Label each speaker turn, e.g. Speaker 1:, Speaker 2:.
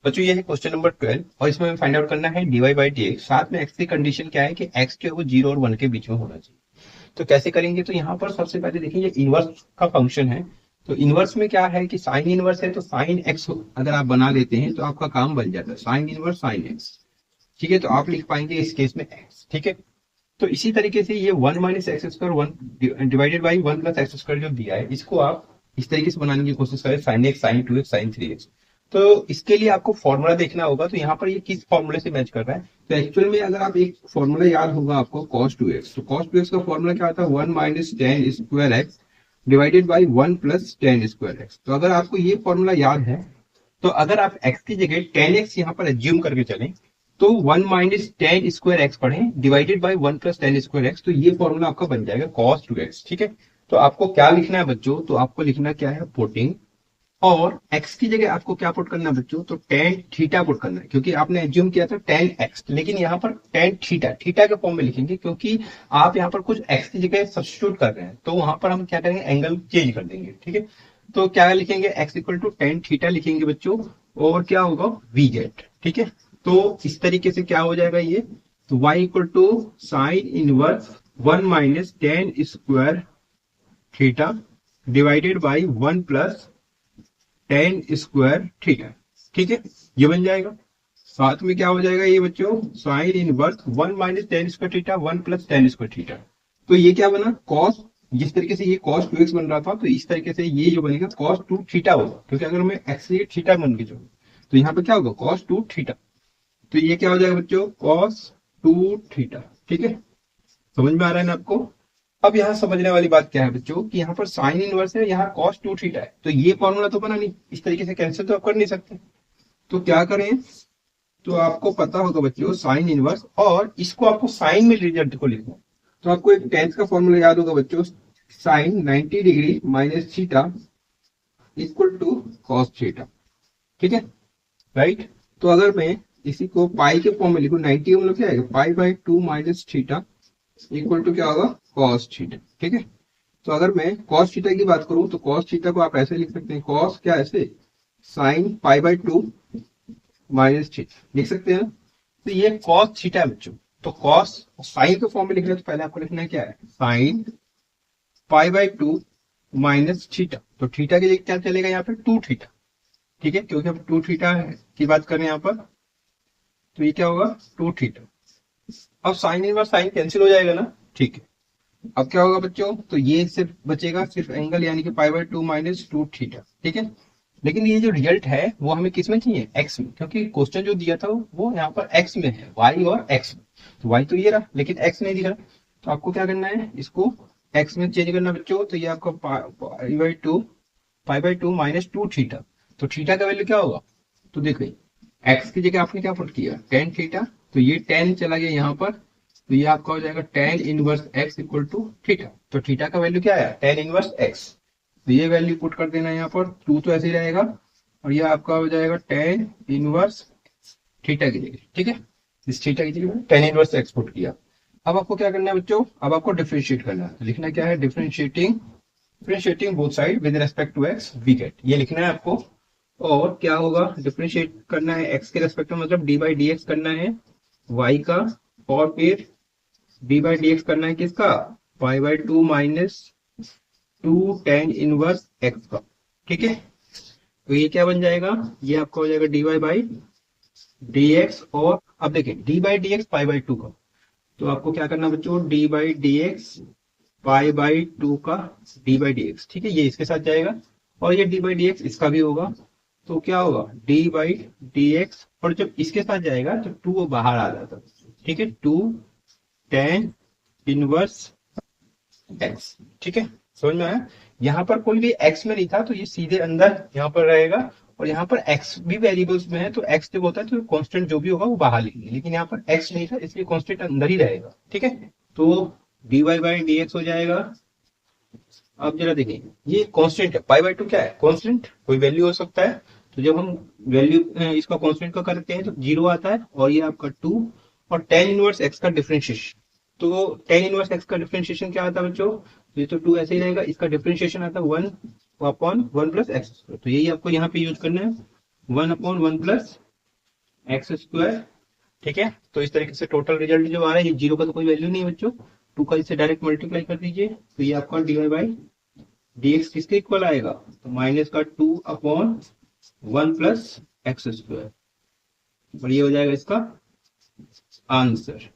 Speaker 1: बच्चों ये है क्वेश्चन नंबर 12 और इसमें हमें फाइंड आउट करना है dy बाई डी एक्स। साथ में x की कंडीशन क्या है कि x जो है वो 0 और 1 के बीच में होना चाहिए। तो कैसे करेंगे, तो यहाँ पर सबसे पहले देखिए ये इनवर्स का फंक्शन है। तो इनवर्स में क्या है कि साइन इनवर्स है, तो साइन एक्स अगर आप बना लेते हैं तो आपका काम बन जाता है, साइन इनवर्स साइन एक्स। ठीक है, तो आप लिख पाएंगे इस केस में एक्स। ठीक है, तो इसी तरीके से ये 1 minus x square 1 divided by 1 plus x square जो दिया है, इसको आप इस तरीके से बनाने की कोशिश करें, sine x sine 2 x sine 3 x. तो इसके लिए आपको फॉर्मूला देखना होगा, तो यहाँ पर ये किस फॉर्मूले से मैच कर रहा है। तो एक्चुअल में अगर आप एक फॉर्मूला याद होगा आपको cos 2x, तो cos 2x का फॉर्मूला क्या आता है, 1 minus tan square x divided by 1 plus tan square x. तो अगर आपको ये फॉर्मूला याद है, तो अगर आप x की जगह टेन एक्स यहाँ पर एज्यूम करके चलें, तो 1 माइनस टेन स्क्वायर एक्स पढ़ें divided by 1 plus tan square x, तो ये फॉर्मूला आपका बन जाएगा cos 2x। ठीक है, तो आपको क्या लिखना है बच्चों, तो आपको लिखना क्या है, पुटिंग, और x की जगह आपको क्या पुट करना है बच्चों, तो टेन थीटा पुट करना है, क्योंकि आपने एज्यूम किया था टेन एक्स, लेकिन यहाँ पर टेन थीटा थीटा के फॉर्म में लिखेंगे, क्योंकि आप यहाँ पर कुछ x की जगह सब्स्टिट्यूट कर रहे हैं, तो वहां पर हम क्या करेंगे, एंगल चेंज कर देंगे। ठीक है, तो क्या लिखेंगे, x equal to tan theta लिखेंगे बच्चों, और क्या होगा, वी जेड। ठीक है, तो इस तरीके से क्या हो जाएगा ये, तो y equal to sine inverse 1 minus tan square theta divided by 1 plus tan square theta. ठीक है, ये बन जाएगा। साथ में क्या हो जाएगा ये बच्चों, sign inverse 1 minus tan square theta 1 plus tan square theta. तो ये क्या बना, कॉस, जिस तरीके से ये cos 2x बन रहा था, तो इस तरीके से ये जो बनेगा cos 2 थीटा होगा, क्योंकि अगर मैं एक्स थीटा बन के चलो, तो यहाँ पे क्या होगा, cos 2 थीटा। तो ये क्या हो जाएगा बच्चों, cos 2 थीटा। ठीक है, समझ में आ रहा है ना आपको। अब यहाँ समझने वाली बात क्या है बच्चों, कि यहाँ पर साइन इनवर्स है, यहाँ cos 2 थीटा है, तो ये फॉर्मूला तो बना नहीं, इस तरीके से कैंसिल तो आप कर नहीं सकते। तो क्या करें, तो आपको पता होगा बच्चों साइन इनवर्स, और इसको आपको साइन में रिजल्ट को लिखना है। तो आपको एक टेंस का फॉर्मूला याद होगा बच्चों, sine 90 degree minus theta equal to cos theta. ठीक है, राइट। तो अगर मैं इसी को पाई के फॉर्म में लिखूं, 90 का मतलब क्या आएगा, pi by 2 minus theta equal to क्या होगा, कॉस थीटा। ठीक है, तो अगर मैं कॉस थीटा की बात करूं, तो कॉस थीटा को आप ऐसे लिख सकते हैं, कॉस क्या ऐसे, sine pi by 2 minus theta लिख सकते हैं। तो ये कॉस थीटा है बच्चों। तो कॉस साइन के फॉर्म में लिखना है, तो पहले आपको लिखना है क्या है, sine pi by 2 minus theta. तो थीटा की जगह क्या चलेगा यहाँ पे, 2 थीटा। ठीक है, क्योंकि हम 2 थीटा की बात करें यहाँ पर, तो ये क्या होगा, 2 थीटा। अब साइन इनवर्स साइन कैंसिल हो जाएगा ना। ठीक है, अब क्या होगा बच्चों, तो ये सिर्फ बचेगा सिर्फ एंगल, यानी कि पाई बाई 2 माइनस 2 थीटा। ठीक है, लेकिन ये जो रिजल्ट है वो हमें किस में चाहिए, एक्स में, क्योंकि क्वेश्चन जो दिया था वो यहाँ पर एक्स में है, वाई और एक्स में। तो वाई तो ये रहा, लेकिन एक्स नहीं दिख रहा। तो आपको क्या करना है, इसको एक्स में चेंज करना बच्चों। तो ये आपका pi by two minus 2 theta. तो थीटा का वैल्यू क्या होगा, तो देखो एक्स की जगह आपने क्या पुट किया, टेन थीटा, तो ये टेन चला गया यहाँ पर, तो ये आपका हो जाएगा tan inverse x equal to theta. तो थीटा का वैल्यू क्या आया, टेन इनवर्स एक्स। तो ये वैल्यू पुट कर देना यहाँ पर, टू तो ऐसे ही रहेगा, और ये आपका हो जाएगा टेन इनवर्स थीटा की जगह। ठीक है, इस थीटा की जगह टेन इनवर्स एक्स पुट किया। अब आपको क्या करना है बच्चों, अब आपको डिफरेंशिएट करना है। लिखना क्या है, differentiating differentiating both side with respect to x we get, ये लिखना है आपको। और क्या होगा, डिफरेंशिएट करना है एक्स के रेस्पेक्ट में, मतलब डी बाई डी एक्स करना है वाई का, और फिर डी बाई डी एक्स करना है किसका, पाई by 2 minus 2 tan inverse x का। ठीक है, तो ये क्या बन जाएगा, ये आपका हो जाएगा d y by d x. और अब देखिए d by d x pi by 2 का, तो आपको क्या करना बच्चों, d by d x pi by 2 का डी बाई डी एक्स। ठीक है, ये इसके साथ जाएगा, और ये डी बाई डी एक्स इसका भी होगा। तो क्या होगा, डी बाई डी एक्स, और जब इसके साथ जाएगा तो 2 वो बाहर आ जाता है। ठीक है, 2 tan इनवर्स एक्स। ठीक है, समझ में आया। यहाँ पर कोई भी एक्स में नहीं था, तो ये सीधे अंदर यहाँ पर रहेगा, और यहाँ पर एक्स भी वेरिएबल्स में है, तो एक्स जब होता है तो कांस्टेंट जो भी होगा वो बाहर लिखेंगे, लेकिन यहाँ पर एक्स नहीं था, इसलिए कांस्टेंट अंदर ही रहेगा। ठीक है, तो d y by d x हो जाएगा। अब जरा देखिए, ये कांस्टेंट है, पाई बाई 2 क्या है, कांस्टेंट, कोई वैल्यू हो सकता है। तो जब हम वैल्यू इसका कांस्टेंट का करते हैं तो 0 आता है, और ये आपका 2, और tan इनवर्स एक्स का डिफरेंशिएशन। तो tan इनवर्स एक्स का डिफरेंशिएशन क्या आता है बच्चों, ये तो 2 ऐसे ही रहेगा, इसका डिफरेंशिएशन आता है 1 अपॉन 1 प्लस एक्स। तो यही आपको यहाँ पे यूज करना है, 1 अपॉन 1 प्लस एक्स स्क्वायर। ठीक है, तो इस तरीके से टोटल रिजल्ट जो आ रहा है, ये जीरो का तो कोई वैल्यू नहीं बच्चों, टू का इससे डायरेक्ट मल्टीप्लाई कर दीजिए, तो ये आपका dy बाई dx किसके इक्वल आएगा, तो माइनस का 2/1 प्लस एक्स स्क्वायर, और ये हो जाएगा इसका आंसर।